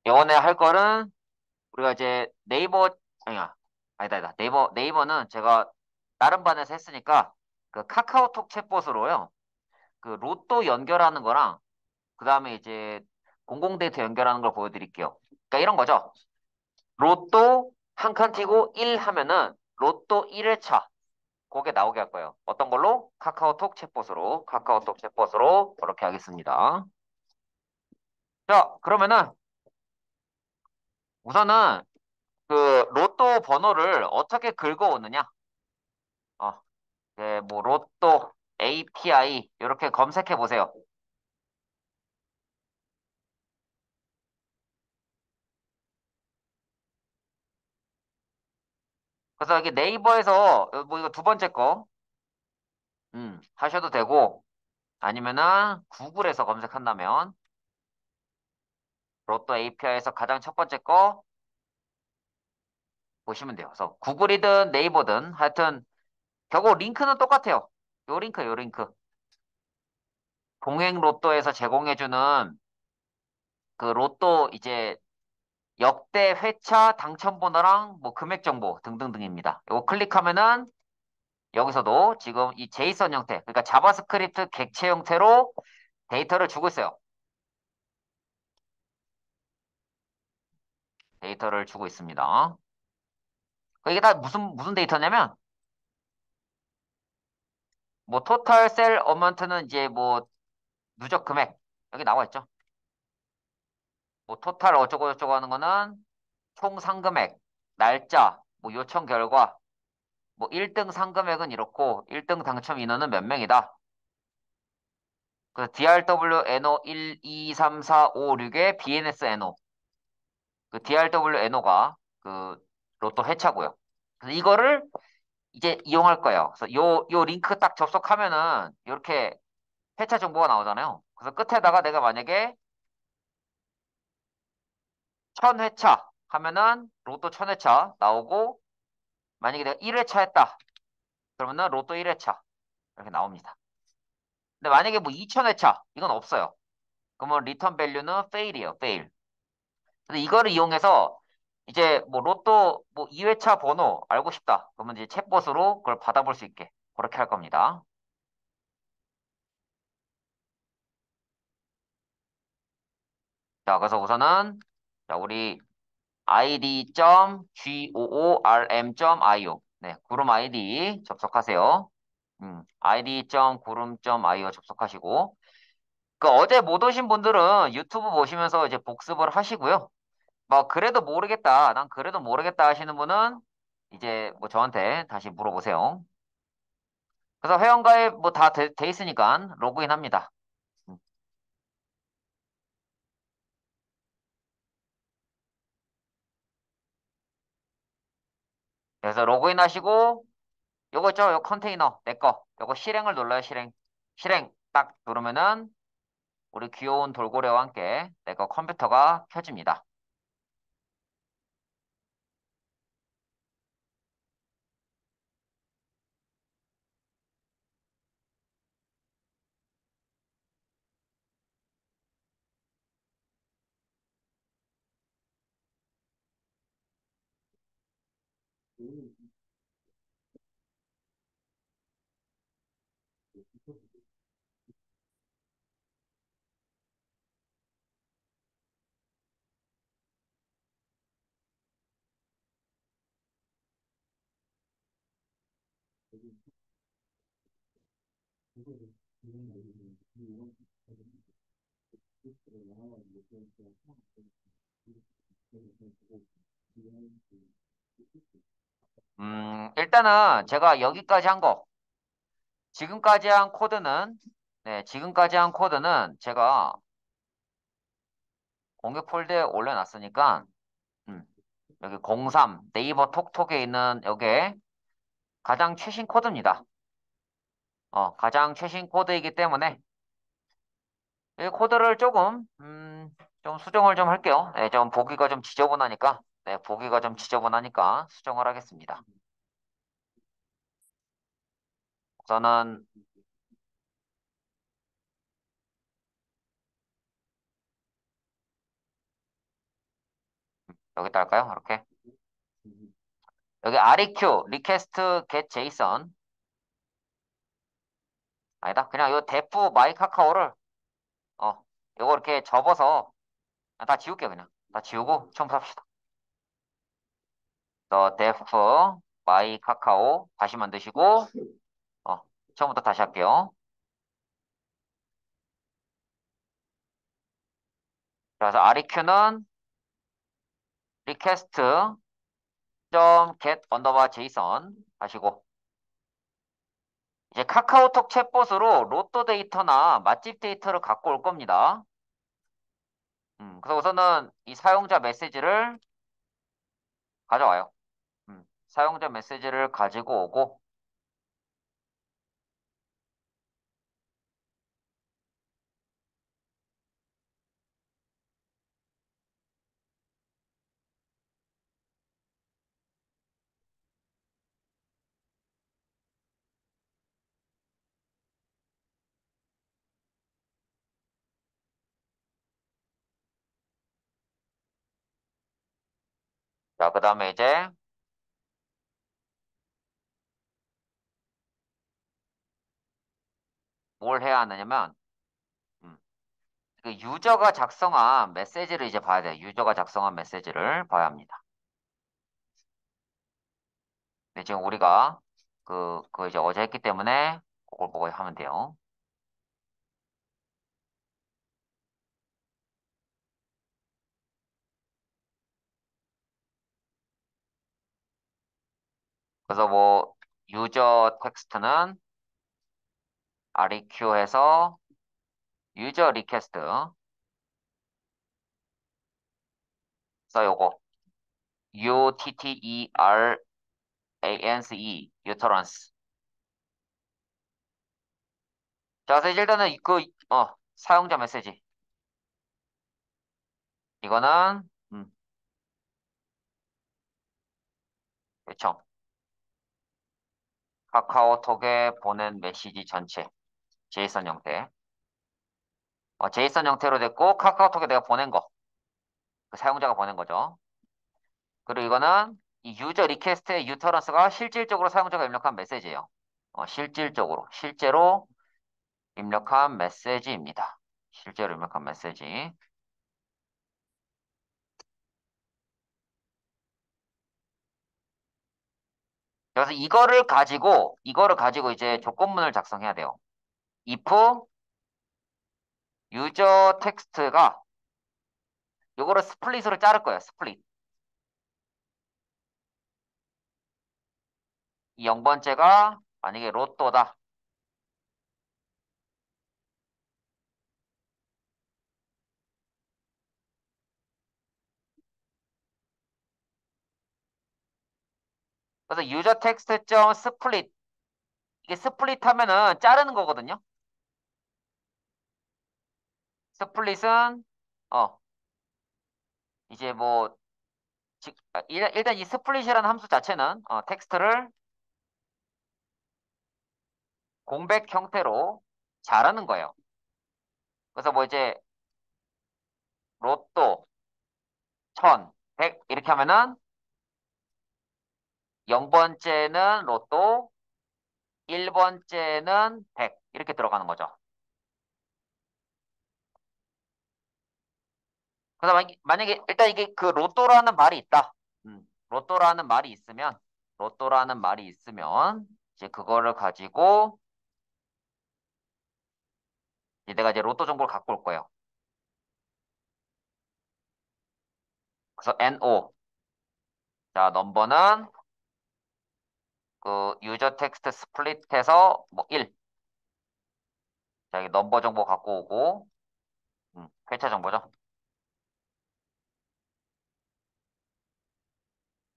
이번에 할 거는 우리가 이제 네이버 아니야 아니다 네이버는 제가 다른 반에서 했으니까 그 카카오톡 챗봇으로요. 그 로또 연결하는 거랑 그 다음에 이제 공공데이터 연결하는 걸 보여드릴게요. 그러니까 이런 거죠. 로또 한 칸 튀고 1 하면은 로또 1회차 그게 나오게 할 거예요. 어떤 걸로? 카카오톡 챗봇으로 그렇게 하겠습니다. 자, 그러면은 우선은 그 로또 번호를 어떻게 긁어오느냐? 어, 네, 뭐 로또 API 이렇게 검색해 보세요. 그래서 여기 네이버에서 뭐 이거 두 번째 거 하셔도 되고 아니면은 구글에서 검색한다면 로또 API에서 가장 첫 번째 거 보시면 돼요. 그래서 구글이든 네이버든 하여튼 결국 링크는 똑같아요. 요 링크. 동행 로또에서 제공해주는 그 로또 이제 역대 회차 당첨 번호랑 뭐 금액 정보 등등등입니다. 이거 클릭하면은 여기서도 지금 이 제이슨 형태, 그러니까 자바스크립트 객체 형태로 데이터를 주고 있어요. 데이터를 주고 있습니다. 이게 다 무슨 데이터냐면 뭐 토탈 셀 어먼트는 이제 뭐 누적 금액 여기 나와 있죠. 뭐 토탈 어쩌고 저쩌고 하는 거는 총 상금액, 날짜, 뭐 요청 결과, 뭐 1등 상금액은 이렇고 1등 당첨 인원은 몇 명이다. 그 DRW NO 1, 2, 3, 4, 5, 6의 BNS NO. 그 DRW NO가 그 로또 회차고요. 그래서 이거를 이제 이용할 거예요. 그래서 요 링크 딱 접속하면은 이렇게 회차 정보가 나오잖아요. 그래서 끝에다가 내가 만약에 1000회차 하면은 로또 1000회차 나오고 만약에 내가 1회차 했다. 그러면은 로또 1회차 이렇게 나옵니다. 근데 만약에 뭐 2000회차 이건 없어요. 그러면 리턴 밸류는 fail이에요. fail. 근데 이거를 이용해서 이제 뭐 로또 뭐 2회차 번호 알고 싶다. 그러면 이제 챗봇으로 그걸 받아볼 수 있게 그렇게 할 겁니다. 자, 그래서 우선은 자, 우리 id.goorm.io 네, 구름 아이디 접속하세요. id.구름.io 접속하시고 그 어제 못 오신 분들은 유튜브 보시면서 이제 복습을 하시고요. 뭐 그래도 모르겠다. 난 그래도 모르겠다 하시는 분은 이제 뭐 저한테 다시 물어보세요. 그래서 회원가입 뭐 다 돼 있으니까 로그인 합니다. 음. 그래서 로그인 하시고 요거 있죠? 요 컨테이너 내 거. 요거 실행을 눌러요. 실행. 실행 딱 누르면은 우리 귀여운 돌고래와 함께 내 거 컴퓨터가 켜집니다. 일단은 제가 여기까지 한 거, 지금까지 한 코드는, 네, 지금까지 한 코드는 제가 공개 폴더에 올려놨으니까, 음, 여기 03 네이버 톡톡에 있는 여기에 가장 최신 코드입니다. 가장 최신 코드이기 때문에 이 코드를 조금, 좀 수정을 좀 할게요. 네, 좀 보기가 좀 지저분하니까, 네, 보기가 좀 지저분하니까 수정을 하겠습니다. 우선은, 여기다 할까요? 이렇게. 여기 REQ, request get JSON. 아니다. 그냥 요 def my 카카오를, 요거 이렇게 접어서, 다 지울게요, 그냥. 다 지우고, 처음부터 합시다. def my 카카오 다시 만드시고, 어, 처음부터 다시 할게요. 그래서 REQ는 request get underbar JSON 하시고, 이제 카카오톡 챗봇으로 로또 데이터나 맛집 데이터를 갖고 올 겁니다. 그래서 우선은 이 사용자 메시지를 가져와요. 사용자 메시지를 가지고 오고, 자, 그 다음에 이제 뭘 해야 하느냐면, 음, 그 유저가 작성한 메시지를 이제 봐야 돼요. 유저가 작성한 메시지를 봐야 합니다. 근데 지금 우리가 그거 이제 어제 했기 때문에 그걸 보고 하면 돼요. 그래서 뭐, 유저 텍스트는 REQ해서 유저 리퀘스트. 그래서 요거, UTTERANCE, 유터런스. 자, 그래서 일단은 사용자 메시지. 이거는, 그쵸. 카카오톡에 보낸 메시지 전체. 제이슨 형태. 제이슨 형태로 됐고, 카카오톡에 내가 보낸 거. 그 사용자가 보낸 거죠. 그리고 이거는 이 유저 리퀘스트의 유터런스가 실질적으로 사용자가 입력한 메시지예요. 실제로 입력한 메시지입니다. 실제로 입력한 메시지. 그래서 이거를 가지고 이제 조건문을 작성해야 돼요. if 유저 텍스트가 요거를 스플릿으로 자를 거예요. 스플릿. 이 0번째가 만약에 로또다. 그래서 유저 텍스트 점 스플릿. 이게 스플릿 하면은 자르는 거거든요. 스플릿은 어 이제 뭐 일단 이 스플릿이라는 함수 자체는 텍스트를 공백 형태로 자르는 거예요. 그래서 뭐 이제 로또 1000, 100 이렇게 하면은 0번째는 로또, 1번째는 100 이렇게 들어가는 거죠. 그래서 만약에 일단 이게 그 로또라는 말이 있다. 로또라는 말이 있으면 이제 그거를 가지고 이제 내가 이제 로또 정보를 갖고 올 거예요. 그래서 NO. 자, 넘버는 그 유저 텍스트 스플릿해서 뭐 1. 자, 이 넘버 정보 갖고 오고, 회차 정보죠.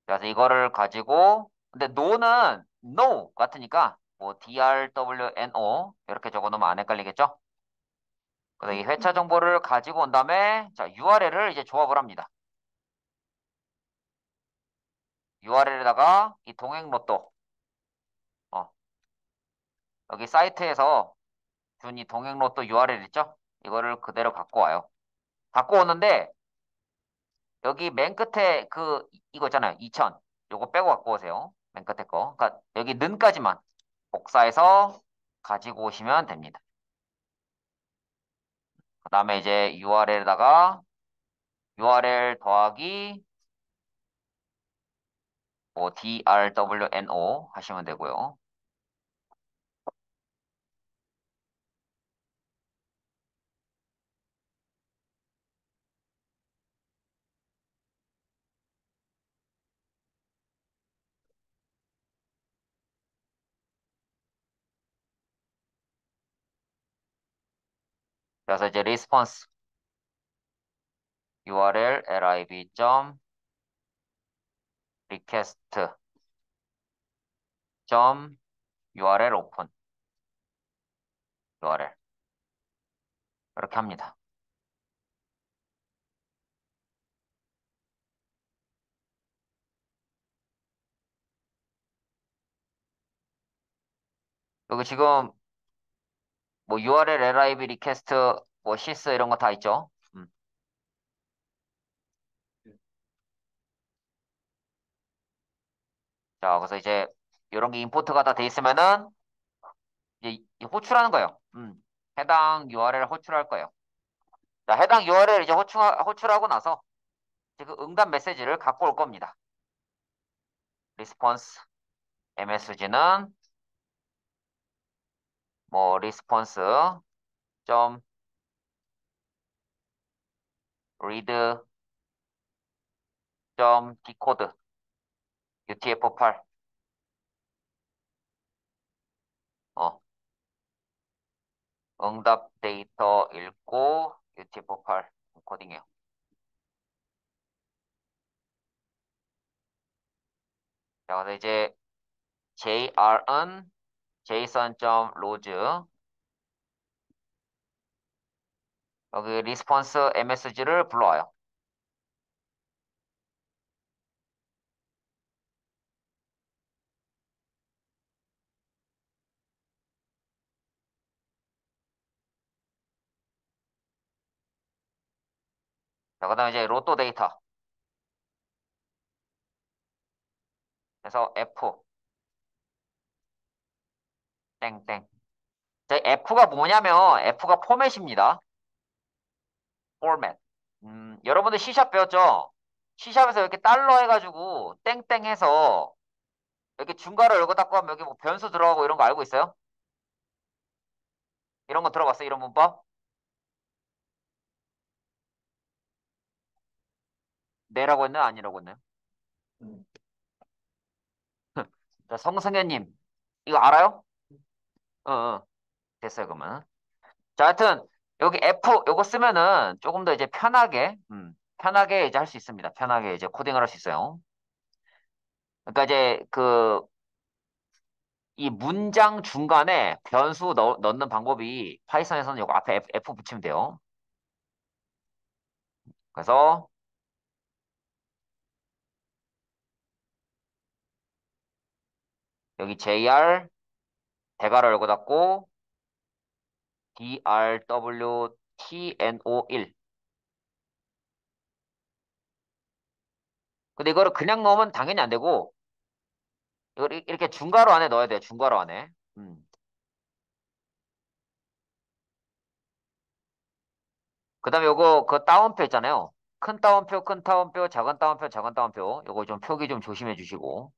그래서 이거를 가지고, 근데 no는 no 같으니까 뭐 drwno 이렇게 적어놓으면 안 헷갈리겠죠? 그래서 이 회차 정보를 가지고 온 다음에 자 URL을 이제 조합을 합니다. URL에다가 이 동행 로또 어, 여기 사이트에서 준 이 동행 로또 URL 있죠? 이거를 그대로 갖고 와요. 갖고 오는데 여기 맨 끝에 이거 있잖아요. 2000. 요거 빼고 갖고 오세요. 맨 끝에 거. 그러니까 여기 는까지만 복사해서 가지고 오시면 됩니다. 그 다음에 이제 URL에다가 URL 더하기 뭐 drwno 하시면 되고요. 그래서 이제 response URL lib.request URL open URL 이렇게 합니다. 여기 지금 뭐 URL lib request 뭐 sys 이런 거 다 있죠. 자, 그래서 이제 이런 게 임포트가 다 돼 있으면은 이제 호출하는 거예요. 해당 URL 호출할 거예요. 자, 해당 URL 이제 호출하고 나서 이제 그 응답 메시지를 갖고 올 겁니다. response msg는 뭐 response 점 read 점 decode UTF-8 어, 응답 데이터 읽고 UTF-8 코딩해요. 자, 그래서 이제 JR은 json.logs 여기 response msg를 불러와요. 자, 그다음에 이제 로또 데이터 그래서 F 땡땡. 자, F가 뭐냐면 F가 포맷입니다. 포맷. 여러분들 C샵 배웠죠? C샵에서 이렇게 달러 해가지고 땡땡 해서 이렇게 중괄호 열고 닫고 하면 여기 뭐 변수 들어가고 이런 거 알고 있어요? 이런 거 들어봤어요? 이런 문법? 네라고 했나요? 아니라고 했나요? 음. 자, 성승현님 이거 알아요? 됐어요 그러면. 자, 하여튼 여기 F 요거 쓰면은 조금 더 이제 편하게 이제 할 수 있습니다. 편하게 이제 코딩을 할 수 있어요. 그러니까 이제 이 문장 중간에 변수 넣는 방법이 파이썬에서는 요거 앞에 F 붙이면 돼요. 그래서 여기 JR 대괄호 열고 닫고 DRWTNO1 근데 이거를 그냥 넣으면 당연히 안 되고 이걸 이렇게 중괄호 안에 넣어야 돼요. 중괄호 안에. 그다음에 요거 그 따옴표 있잖아요. 큰 따옴표, 큰 따옴표, 작은 따옴표, 작은 따옴표. 요거 좀 표기 좀 조심해 주시고.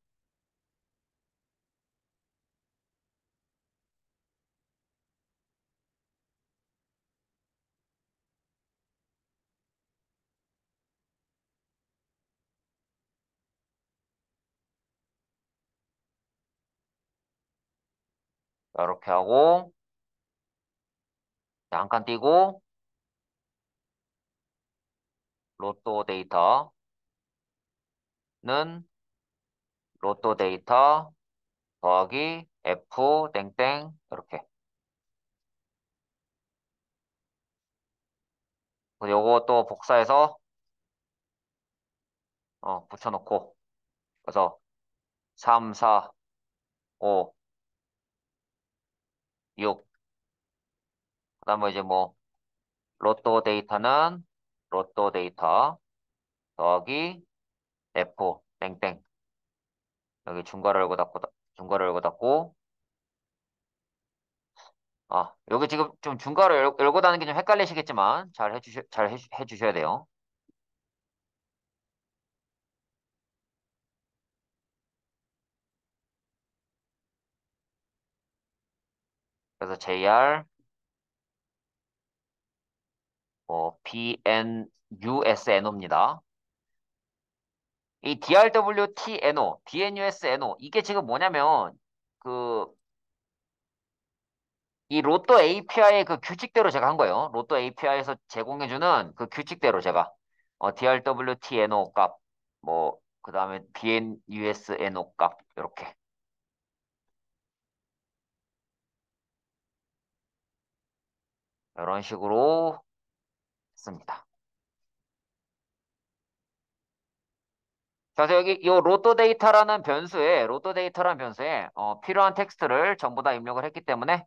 이렇게 하고 한 칸 띄고 로또 데이터는 로또 데이터 더하기 F 땡땡 이렇게. 그리고 요거 또 복사해서 붙여놓고 그래서 3, 4, 5, 6 그다음에 이제 뭐 로또 데이터는 로또 데이터 더하기 F 땡땡. 여기 중괄호 열고 닫고 중괄호 열고 닫고 여기 지금 좀 중괄호 열고 닫는 게 좀 헷갈리시겠지만 잘 해주셔야 돼요. 그래서 JR BNUSNO입니다. 이 DRWTNO, DNUSNO 이게 지금 뭐냐면 그 이 로또 API의 그 규칙대로 제가 한 거예요. 로또 API에서 제공해주는 그 규칙대로 제가 DRWTNO 값, 뭐 그다음에 BNUSNO 값 이렇게 이런 식으로 씁니다. 그래서 여기 이 로또 데이터라는 변수에 필요한 텍스트를 전부 다 입력을 했기 때문에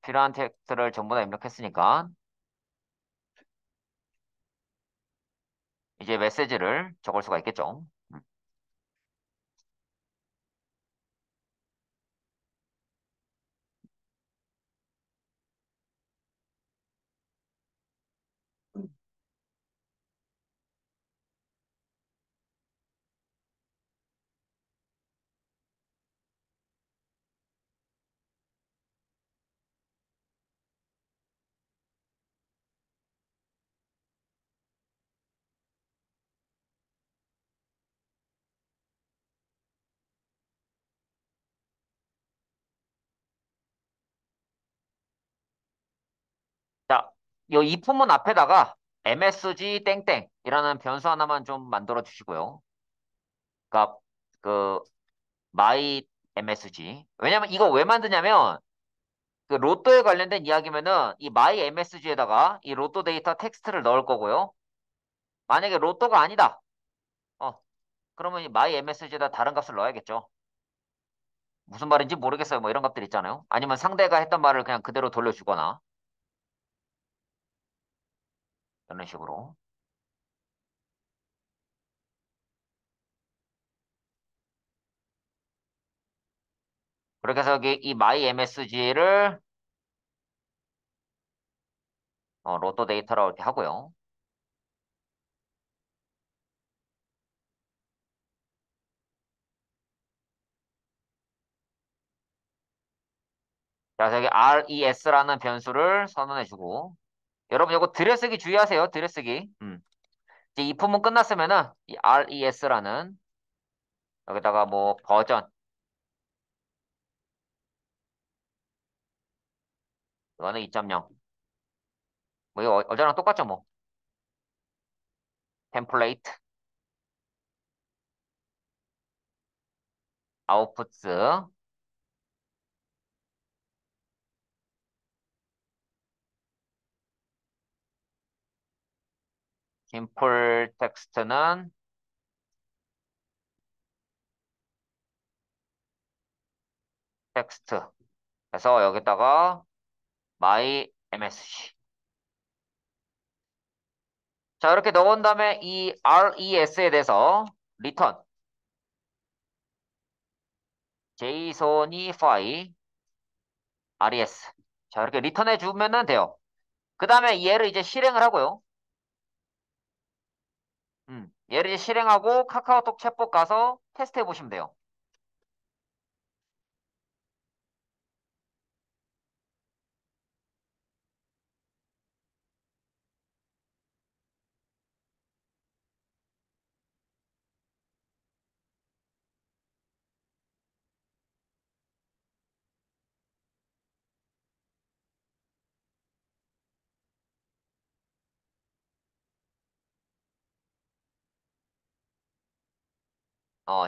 필요한 텍스트를 전부 다 입력했으니까 이제 메시지를 적을 수가 있겠죠. 자, 이 if문 앞에다가 msg 땡땡이라는 변수 하나만 좀 만들어 주시고요. 그러니까 그 my msg. 왜냐면 이거 왜 만드냐면 그 로또에 관련된 이야기면은 이 my msg에다가 이 로또 데이터 텍스트를 넣을 거고요. 만약에 로또가 아니다. 어, 그러면 이 my msg에다 다른 값을 넣어야겠죠. 무슨 말인지 모르겠어요. 뭐 이런 것들 있잖아요. 아니면 상대가 했던 말을 그냥 그대로 돌려주거나 이런 식으로. 그렇게 해서 여기 이 my msg를 로또 데이터라고 이렇게 하고요. 자, 그래서 여기 res라는 변수를 선언해주고 여러분 이거 들여쓰기 주의하세요. 들여쓰기. 이제 이 품은 끝났으면은 이 res라는 여기다가 뭐 버전 이거는 2.0 뭐 이거 어제랑 똑같죠 뭐. 템플레이트 아웃풋스 심플 텍스트는 텍스트 그래서 여기다가 my msg 자 이렇게 넣은 다음에 이 res에 대해서 return JSONify res 자 이렇게 리턴해 주면은 돼요. 그 다음에 얘를 이제 실행을 하고요. 얘를 이제 실행하고 카카오톡 챗봇 가서 테스트해 보시면 돼요.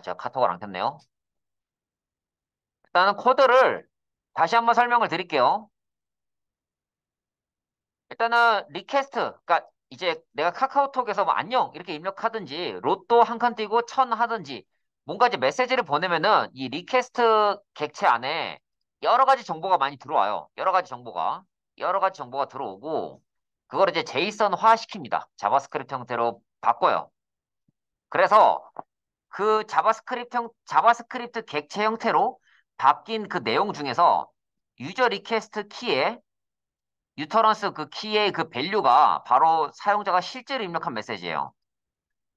제가 카톡을 안 켰네요. 일단은 코드를 다시 한번 설명을 드릴게요. 일단은 리퀘스트, 그러니까 이제 내가 카카오톡에서 뭐 안녕 이렇게 입력하든지 로또 한 칸 띄고 천 하든지 뭔가 이제 메시지를 보내면은 이 리퀘스트 객체 안에 여러 가지 정보가 많이 들어와요. 여러 가지 정보가 들어오고 그걸 이제 제이슨화 시킵니다. 자바스크립트 형태로 바꿔요. 그래서 그 자바스크립트 객체 형태로 바뀐 그 내용 중에서 유저 리퀘스트 키에 유터런스 그 키의 그 밸류가 바로 사용자가 실제로 입력한 메시지예요.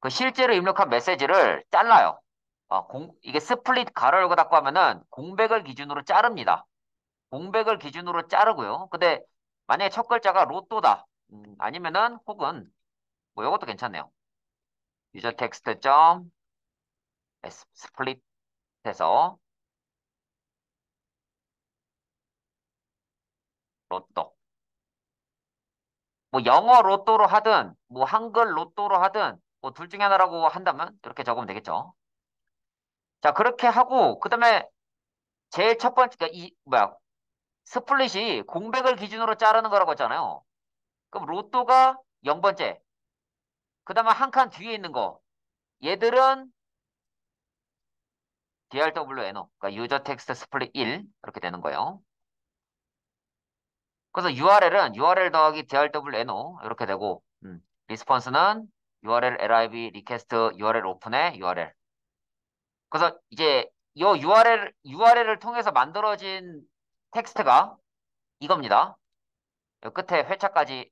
그 실제로 입력한 메시지를 잘라요. 이게 스플릿 가로 열고 닫고 하면은 공백을 기준으로 자릅니다. 공백을 기준으로 자르고요. 근데 만약에 첫 글자가 로또다. 아니면은 혹은 뭐 이것도 괜찮네요. 유저 텍스트 점 스플릿해서 로또. 뭐 영어 로또로 하든 뭐 한글 로또로 하든 뭐 둘 중에 하나라고 한다면 이렇게 적으면 되겠죠. 자, 그렇게 하고 그다음에 제일 첫 번째 그러니까 이 뭐야 스플릿이 공백을 기준으로 자르는 거라고 했잖아요. 그럼 로또가 0번째. 그다음에 한 칸 뒤에 있는 거. 얘들은 DRWNO. 그러니까 유저 텍스트 스플릿 1 이렇게 되는 거예요. 그래서 URL은 URL 더하기 DRWNO 이렇게 되고 리스폰스는 URL LIB 리퀘스트 URL 오픈의 URL. 그래서 이제 이 URL을 통해서 만들어진 텍스트가 이겁니다. 요 끝에 회차까지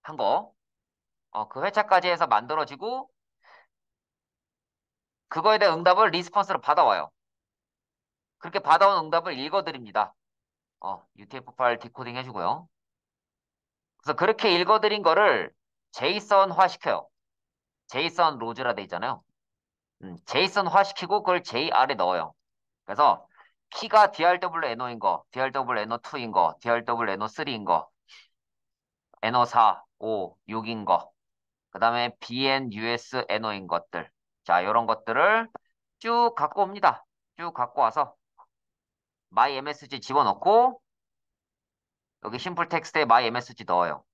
한 거. 그 회차까지 해서 만들어지고 그거에 대한 응답을 리스폰스로 받아와요. 그렇게 받아온 응답을 읽어드립니다. UTF 파일 디코딩 해주고요. 그래서 그렇게 읽어드린 거를 제이선화 시켜요. 제이선 로즈라 돼 있잖아요. 제이선화 시키고 그걸 JR에 넣어요. 그래서 키가 DRWNO인 거, DRWNO2인 거, DRWNO3인 거, NO4, 5, 6인 거, 그 다음에 BNUS, NO인 것들. 자, 이런 것들을 쭉 갖고 옵니다. 쭉 갖고 와서 MyMSG 집어넣고 여기 심플 텍스트에 MyMSG 넣어요.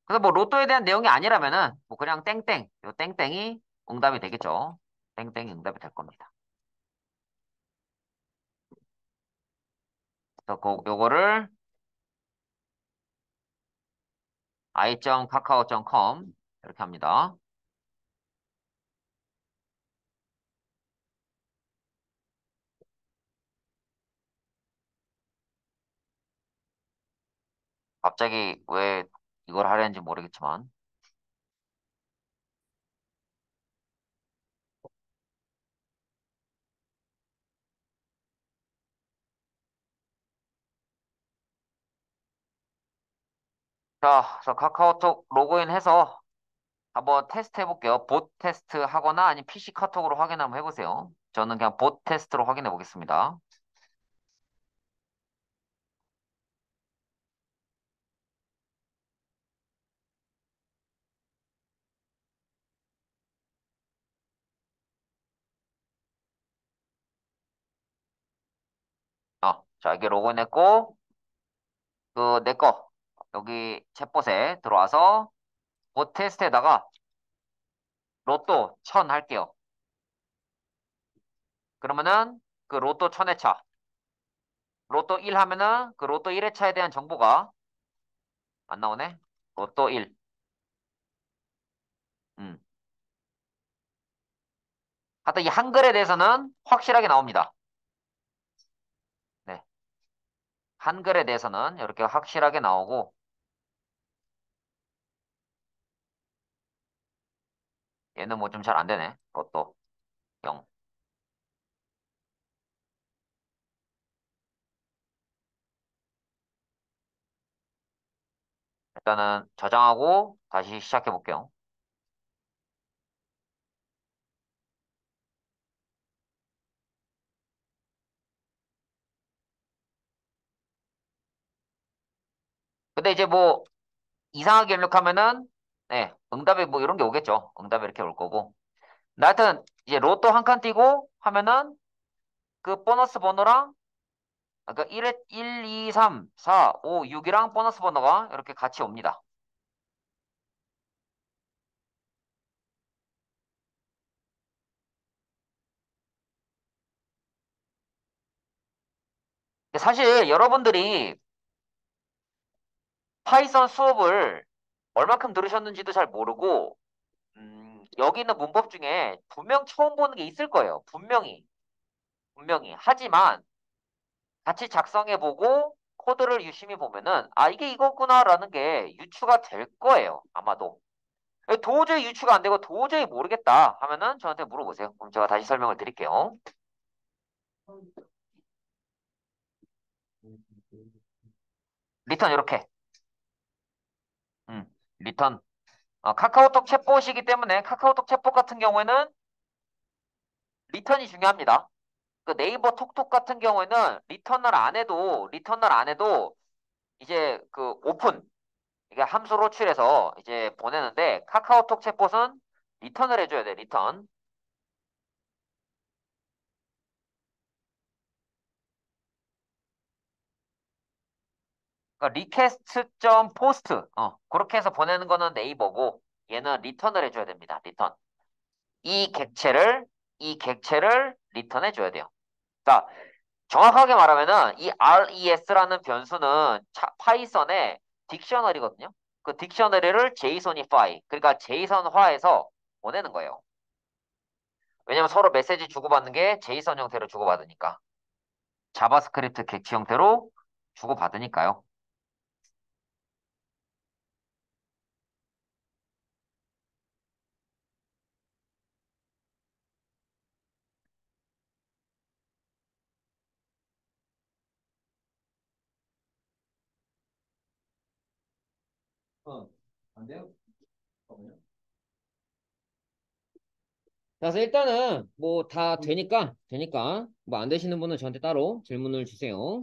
그래서 뭐 로또에 대한 내용이 아니라면은 뭐 그냥 땡땡, 요 땡땡이 응답이 되겠죠. 땡땡이 응답이 될 겁니다. 그래서 요거를 i.kakao.com 이렇게 합니다. 갑자기 왜 이걸 하려는지 모르겠지만. 자, 그래서 카카오톡 로그인해서 한번 테스트 해볼게요. 봇 테스트 하거나 아니면 PC 카톡으로 확인 한번 해보세요. 저는 그냥 봇 테스트로 확인해 보겠습니다. 자, 이게 로그인했고, 내 거, 여기 챗봇에 들어와서 봇 테스트에다가 로또 1000 할게요. 그러면은 그 로또 1000회차, 로또 1 하면은 그 로또 1회차에 대한 정보가 안 나오네? 로또 1. 음. 하여튼 이 한글에 대해서는 확실하게 나옵니다. 네. 한글에 대해서는 이렇게 확실하게 나오고, 얘는 뭐 좀 잘 안 되네. 로또 0. 일단은 저장하고 다시 시작해 볼게요. 근데 이제 뭐 이상하게 입력하면은 네, 응답이 뭐 이런 게 오겠죠. 응답이 이렇게 올 거고. 근데 하여튼 이제 로또 한 칸 띄고 하면은 그 보너스 번호랑 아까 1, 2, 3, 4, 5, 6이랑 보너스 번호가 이렇게 같이 옵니다. 근데 사실 여러분들이 파이썬 수업을 얼마큼 들으셨는지도 잘 모르고 여기 있는 문법 중에 분명 처음 보는 게 있을 거예요. 분명히. 분명히. 하지만 같이 작성해보고 코드를 유심히 보면은 아, 이게 이거구나라는 게 유추가 될 거예요. 아마도. 도저히 유추가 안 되고 도저히 모르겠다 하면은 저한테 물어보세요. 그럼 제가 다시 설명을 드릴게요. 리턴 이렇게. 음, 리턴. 카카오톡 챗봇이기 때문에 카카오톡 챗봇 같은 경우에는 리턴이 중요합니다. 그 네이버 톡톡 같은 경우에는 리턴을 안 해도 이제 그 오픈 이게 함수 호출해서 이제 보내는데 카카오톡 챗봇은 리턴을 해줘야 돼. 리턴. 그러니까 request.post 그렇게 해서 보내는 거는 네이버고 얘는 리턴을 해줘야 됩니다. 리턴. 이 객체를 이 객체를 리턴해 줘야 돼요. 자, 정확하게 말하면은 이 res라는 변수는 파이썬의 딕셔너리거든요. 그 딕셔너리를 JSONify, 그러니까 JSON화해서 보내는 거예요. 왜냐면 서로 메시지 주고받는 게 JSON 형태로 주고받으니까. 자바스크립트 객체 형태로 주고받으니까요. 안 돼요? 잠깐만요. 자, 그래서 일단은 뭐 다 되니까 뭐 안 되시는 분은 저한테 따로 질문을 주세요.